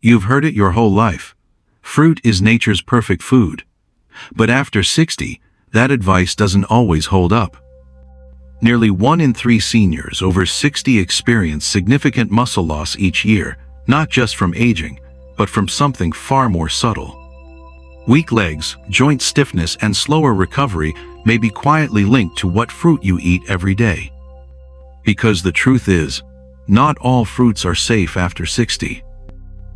You've heard it your whole life. Fruit is nature's perfect food. But after 60, that advice doesn't always hold up. Nearly 1 in 3 seniors over 60 experience significant muscle loss each year, not just from aging, but from something far more subtle. Weak legs, joint stiffness, and slower recovery may be quietly linked to what fruit you eat every day. Because the truth is, not all fruits are safe after 60.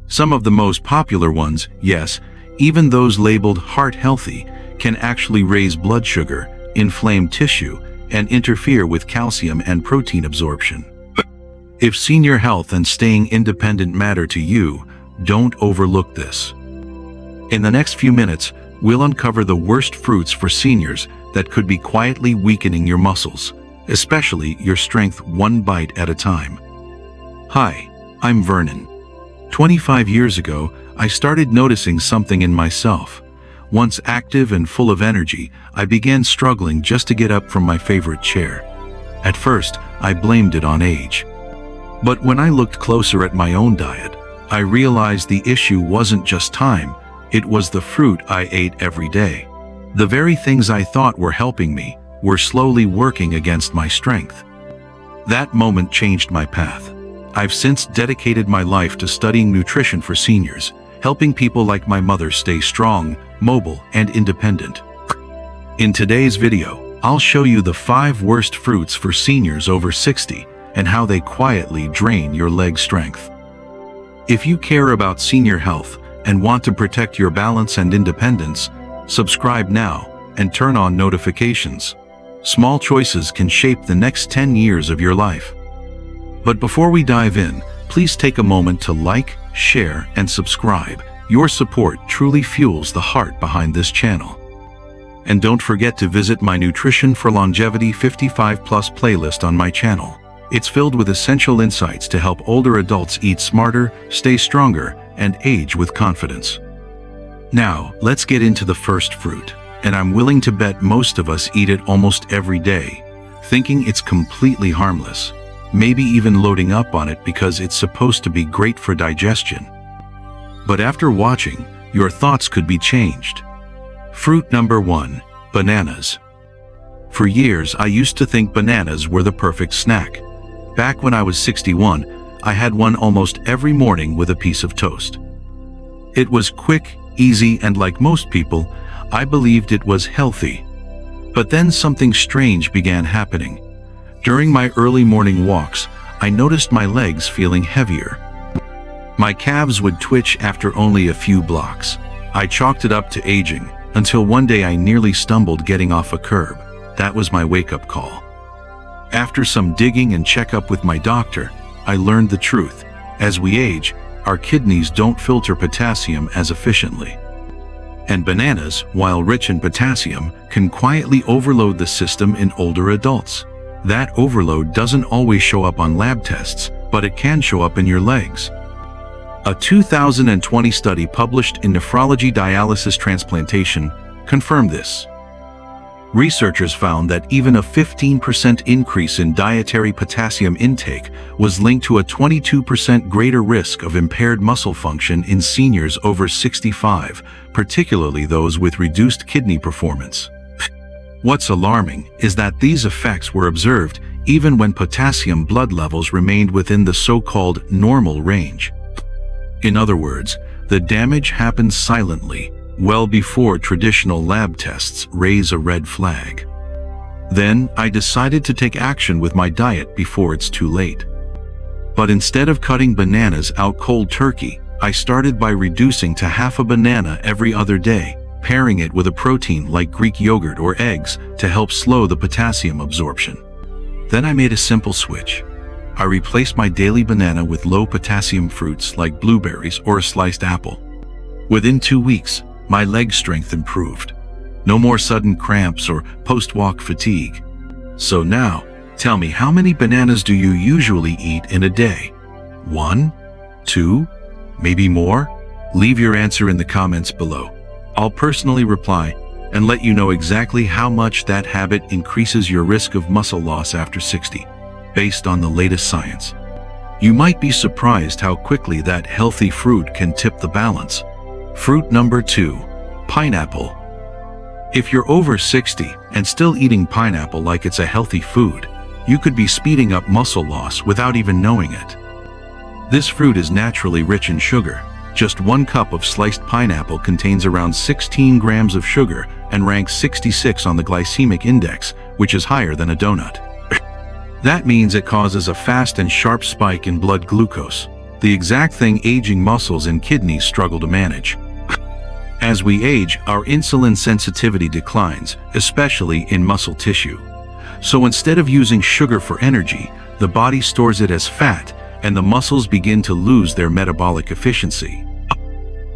Some of the most popular ones, yes, even those labeled heart-healthy, can actually raise blood sugar, inflame tissue, and interfere with calcium and protein absorption. If senior health and staying independent matter to you, don't overlook this. In the next few minutes, we'll uncover the worst fruits for seniors that could be quietly weakening your muscles, especially your strength, one bite at a time. Hi, I'm Vernon. 25 years ago, I started noticing something in myself. Once active and full of energy, I began struggling just to get up from my favorite chair. At first, I blamed it on age. But when I looked closer at my own diet, I realized the issue wasn't just time, it was the fruit I ate every day. The very things I thought were helping me were slowly working against my strength. That moment changed my path. I've since dedicated my life to studying nutrition for seniors, helping people like my mother stay strong, mobile, and independent. In today's video, I'll show you the 5 worst fruits for seniors over 60 and how they quietly drain your leg strength. If you care about senior health and want to protect your balance and independence, subscribe now and turn on notifications. Small choices can shape the next 10 years of your life. But before we dive in, please take a moment to like, share, and subscribe. Your support truly fuels the heart behind this channel. And don't forget to visit my Nutrition for Longevity 55+ playlist on my channel. It's filled with essential insights to help older adults eat smarter, stay stronger, and age with confidence. Now, let's get into the first fruit, and I'm willing to bet most of us eat it almost every day, thinking it's completely harmless, maybe even loading up on it because it's supposed to be great for digestion. But after watching, your thoughts could be changed. Fruit number 1, bananas. For years, I used to think bananas were the perfect snack. Back when I was 61, I had one almost every morning with a piece of toast. It was quick, easy, and like most people, I believed it was healthy. But then something strange began happening. During my early morning walks, I noticed my legs feeling heavier. My calves would twitch after only a few blocks. I chalked it up to aging, until one day I nearly stumbled getting off a curb. That was my wake-up call. After some digging and checkup with my doctor, I learned the truth. As we age, our kidneys don't filter potassium as efficiently. And bananas, while rich in potassium, can quietly overload the system in older adults. That overload doesn't always show up on lab tests, but it can show up in your legs. A 2020 study published in Nephrology Dialysis Transplantation confirmed this. Researchers found that even a 15% increase in dietary potassium intake was linked to a 22% greater risk of impaired muscle function in seniors over 65, particularly those with reduced kidney performance. What's alarming is that these effects were observed even when potassium blood levels remained within the so-called normal range. In other words, the damage happens silently, well before traditional lab tests raise a red flag. Then, I decided to take action with my diet before it's too late. But instead of cutting bananas out cold turkey, I started by reducing to half a banana every other day, pairing it with a protein like Greek yogurt or eggs to help slow the potassium absorption. Then I made a simple switch. I replaced my daily banana with low-potassium fruits like blueberries or a sliced apple. Within 2 weeks, my leg strength improved. No more sudden cramps or post-walk fatigue. So now, tell me, how many bananas do you usually eat in a day? 1? 2? Maybe more? Leave your answer in the comments below. I'll personally reply and let you know exactly how much that habit increases your risk of muscle loss after 60, based on the latest science. You might be surprised how quickly that healthy fruit can tip the balance. Fruit number 2, pineapple. If you're over 60 and still eating pineapple like it's a healthy food, you could be speeding up muscle loss without even knowing it. This fruit is naturally rich in sugar. Just 1 cup of sliced pineapple contains around 16 grams of sugar and ranks 66 on the glycemic index, which is higher than a donut. That means it causes a fast and sharp spike in blood glucose, the exact thing aging muscles and kidneys struggle to manage. As we age, our insulin sensitivity declines, especially in muscle tissue. So instead of using sugar for energy, the body stores it as fat, and the muscles begin to lose their metabolic efficiency.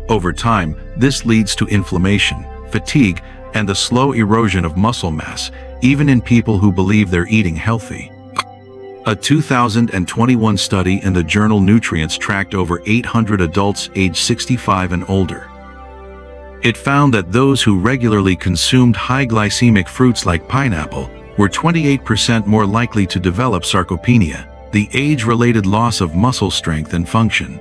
Over time, this leads to inflammation, fatigue, and the slow erosion of muscle mass, even in people who believe they're eating healthy. A 2021 study in the journal Nutrients tracked over 800 adults aged 65 and older. It found that those who regularly consumed high glycemic fruits like pineapple were 28% more likely to develop sarcopenia, the age-related loss of muscle strength and function.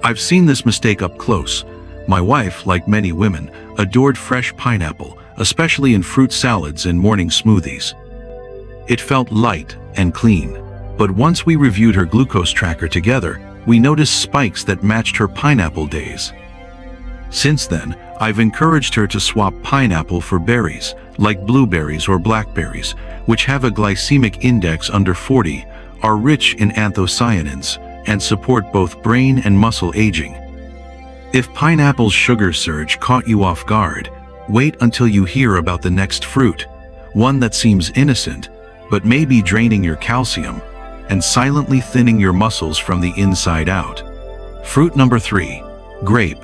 I've seen this mistake up close. My wife, like many women, adored fresh pineapple, especially in fruit salads and morning smoothies. It felt light and clean, but once we reviewed her glucose tracker together, we noticed spikes that matched her pineapple days. Since then, I've encouraged her to swap pineapple for berries, like blueberries or blackberries, which have a glycemic index under 40, are rich in anthocyanins, and support both brain and muscle aging. If pineapple's sugar surge caught you off guard, wait until you hear about the next fruit, one that seems innocent, but may be draining your calcium and silently thinning your muscles from the inside out. Fruit number 3, grape.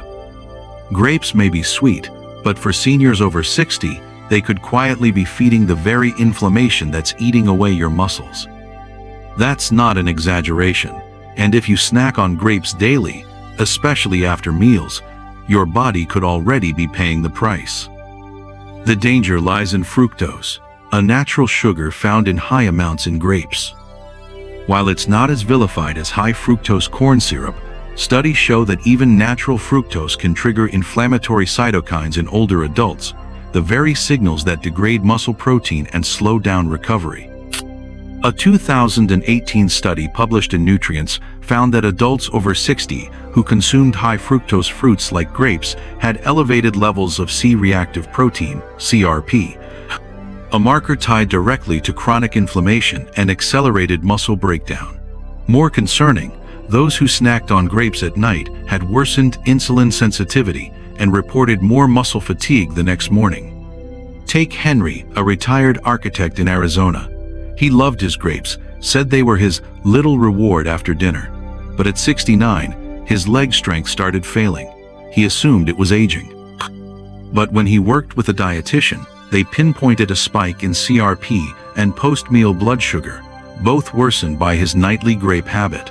Grapes may be sweet, but for seniors over 60, they could quietly be feeding the very inflammation that's eating away your muscles. That's not an exaggeration, and if you snack on grapes daily, especially after meals, your body could already be paying the price. The danger lies in fructose, a natural sugar found in high amounts in grapes. While it's not as vilified as high fructose corn syrup, studies show that even natural fructose can trigger inflammatory cytokines in older adults, the very signals that degrade muscle protein and slow down recovery. A 2018 study published in Nutrients found that adults over 60 who consumed high fructose fruits like grapes had elevated levels of C-reactive protein, CRP, a marker tied directly to chronic inflammation and accelerated muscle breakdown. More concerning, those who snacked on grapes at night had worsened insulin sensitivity and reported more muscle fatigue the next morning. Take Henry, a retired architect in Arizona. He loved his grapes, said they were his little reward after dinner. But at 69, his leg strength started failing. He assumed it was aging. But when he worked with a dietitian, they pinpointed a spike in CRP and post-meal blood sugar, both worsened by his nightly grape habit.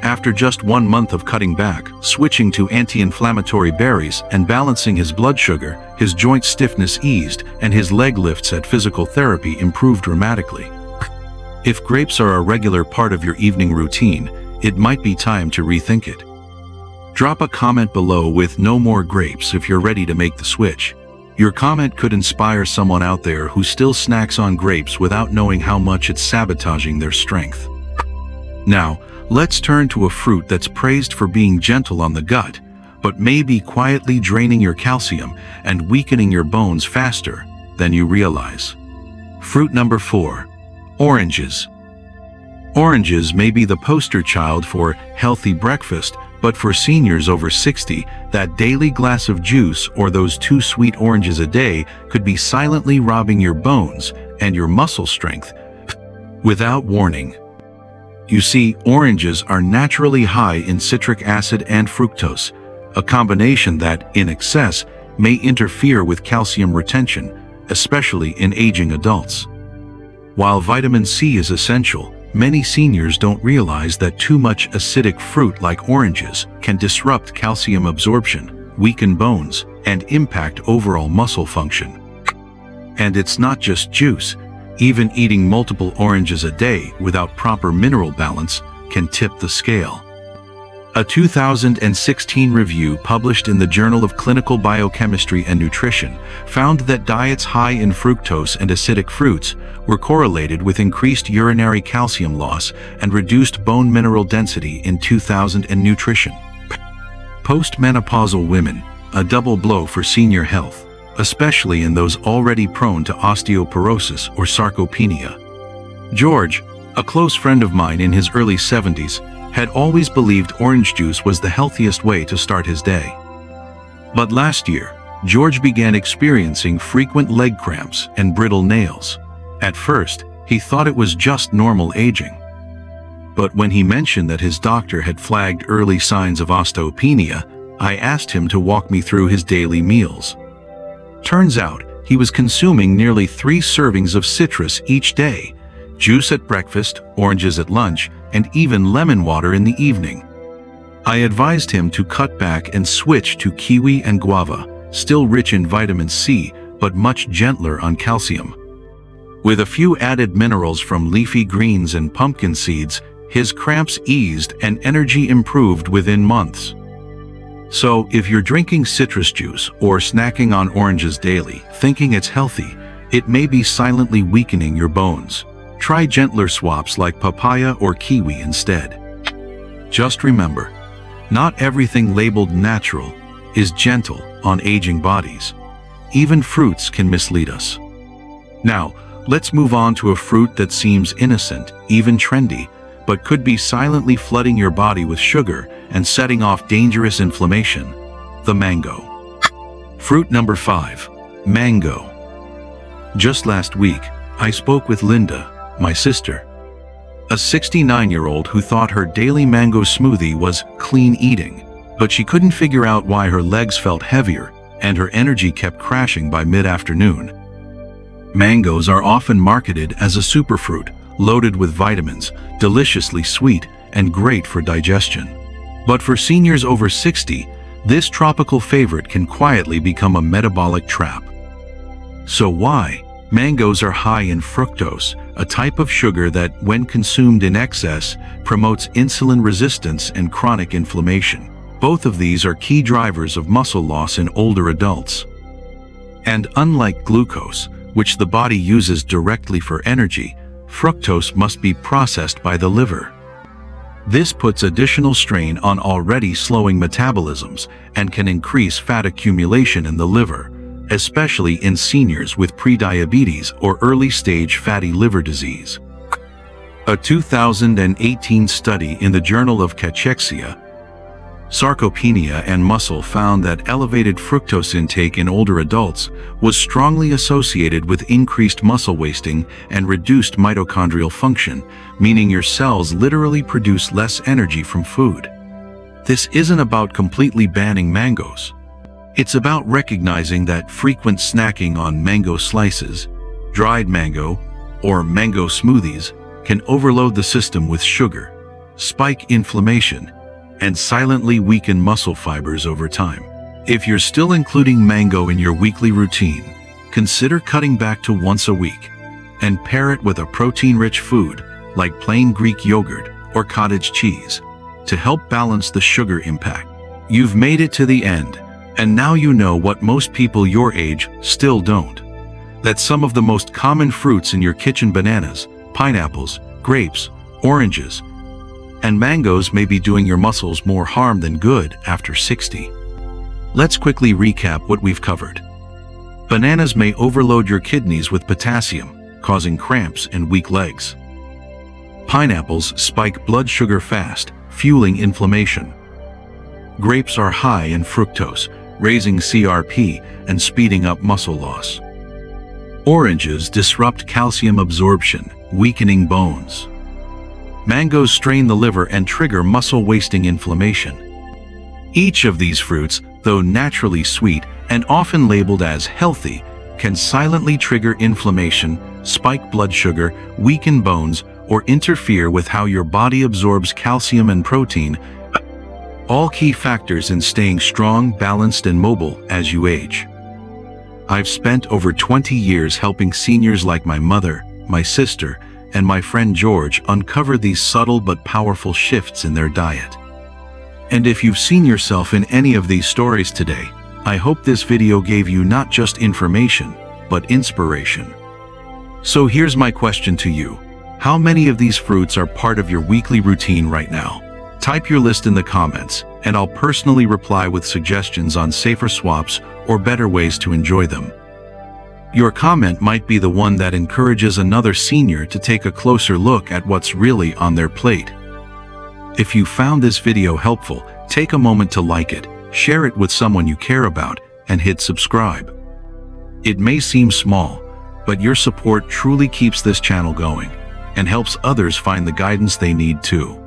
After just 1 month of cutting back, switching to anti-inflammatory berries, and balancing his blood sugar, his joint stiffness eased and his leg lifts at physical therapy improved dramatically. If grapes are a regular part of your evening routine, it might be time to rethink it. Drop a comment below with "No more grapes" if you're ready to make the switch. Your comment could inspire someone out there who still snacks on grapes without knowing how much it's sabotaging their strength. Now, let's turn to a fruit that's praised for being gentle on the gut, but may be quietly draining your calcium and weakening your bones faster than you realize. Fruit number 4, oranges. Oranges may be the poster child for healthy breakfast, but for seniors over 60, that daily glass of juice or those 2 sweet oranges a day could be silently robbing your bones and your muscle strength without warning. You see, oranges are naturally high in citric acid and fructose, a combination that, in excess, may interfere with calcium retention, especially in aging adults. While vitamin C is essential, many seniors don't realize that too much acidic fruit like oranges can disrupt calcium absorption, weaken bones, and impact overall muscle function. And it's not just juice. Even eating multiple oranges a day without proper mineral balance can tip the scale. A 2016 review published in the Journal of Clinical Biochemistry and Nutrition found that diets high in fructose and acidic fruits were correlated with increased urinary calcium loss and reduced bone mineral density in 2000 and nutrition. Postmenopausal women, a double blow for senior health, especially in those already prone to osteoporosis or sarcopenia. George, a close friend of mine in his early 70s, had always believed orange juice was the healthiest way to start his day. But last year, George began experiencing frequent leg cramps and brittle nails. At first, he thought it was just normal aging. But when he mentioned that his doctor had flagged early signs of osteopenia, I asked him to walk me through his daily meals. Turns out, he was consuming nearly 3 servings of citrus each day, juice at breakfast, oranges at lunch, and even lemon water in the evening. I advised him to cut back and switch to kiwi and guava, still rich in vitamin C, but much gentler on calcium. With a few added minerals from leafy greens and pumpkin seeds, his cramps eased and energy improved within months. So, if you're drinking citrus juice or snacking on oranges daily, thinking it's healthy, it may be silently weakening your bones. Try gentler swaps like papaya or kiwi instead. Just remember, not everything labeled natural is gentle on aging bodies. Even fruits can mislead us. Now, let's move on to a fruit that seems innocent, even trendy, but could be silently flooding your body with sugar and setting off dangerous inflammation: the mango. Fruit number 5, mango. Just last week, I spoke with Linda, my sister, a 69-year-old who thought her daily mango smoothie was clean eating, but she couldn't figure out why her legs felt heavier and her energy kept crashing by mid-afternoon. Mangoes are often marketed as a superfruit, loaded with vitamins, deliciously sweet, and great for digestion. But for seniors over 60, this tropical favorite can quietly become a metabolic trap. So why? Mangoes are high in fructose, a type of sugar that, when consumed in excess, promotes insulin resistance and chronic inflammation. Both of these are key drivers of muscle loss in older adults. And unlike glucose, which the body uses directly for energy, fructose must be processed by the liver. This puts additional strain on already slowing metabolisms and can increase fat accumulation in the liver, especially in seniors with prediabetes or early-stage fatty liver disease. A 2018 study in the Journal of Cachexia, Sarcopenia and Muscle found that elevated fructose intake in older adults was strongly associated with increased muscle wasting and reduced mitochondrial function, meaning your cells literally produce less energy from food. This isn't about completely banning mangoes. It's about recognizing that frequent snacking on mango slices, dried mango, or mango smoothies can overload the system with sugar, spike inflammation, and silently weaken muscle fibers over time. If you're still including mango in your weekly routine, consider cutting back to once a week and pair it with a protein-rich food like plain Greek yogurt or cottage cheese to help balance the sugar impact. You've made it to the end, and now you know what most people your age still don't. That some of the most common fruits in your kitchen, bananas, pineapples, grapes, oranges, and mangoes, may be doing your muscles more harm than good after 60. Let's quickly recap what we've covered. Bananas may overload your kidneys with potassium, causing cramps and weak legs. Pineapples spike blood sugar fast, fueling inflammation. Grapes are high in fructose, raising CRP and speeding up muscle loss. Oranges disrupt calcium absorption, weakening bones. Mangoes strain the liver and trigger muscle-wasting inflammation. Each of these fruits, though naturally sweet and often labeled as healthy, can silently trigger inflammation, spike blood sugar, weaken bones, or interfere with how your body absorbs calcium and protein, all key factors in staying strong, balanced, and mobile as you age. I've spent over 20 years helping seniors like my mother, my sister, and my friend George uncover these subtle but powerful shifts in their diet. And if you've seen yourself in any of these stories today, I hope this video gave you not just information, but inspiration. So here's my question to you. How many of these fruits are part of your weekly routine right now? Type your list in the comments, and I'll personally reply with suggestions on safer swaps or better ways to enjoy them. Your comment might be the one that encourages another senior to take a closer look at what's really on their plate. If you found this video helpful, take a moment to like it, share it with someone you care about, and hit subscribe. It may seem small, but your support truly keeps this channel going and helps others find the guidance they need too.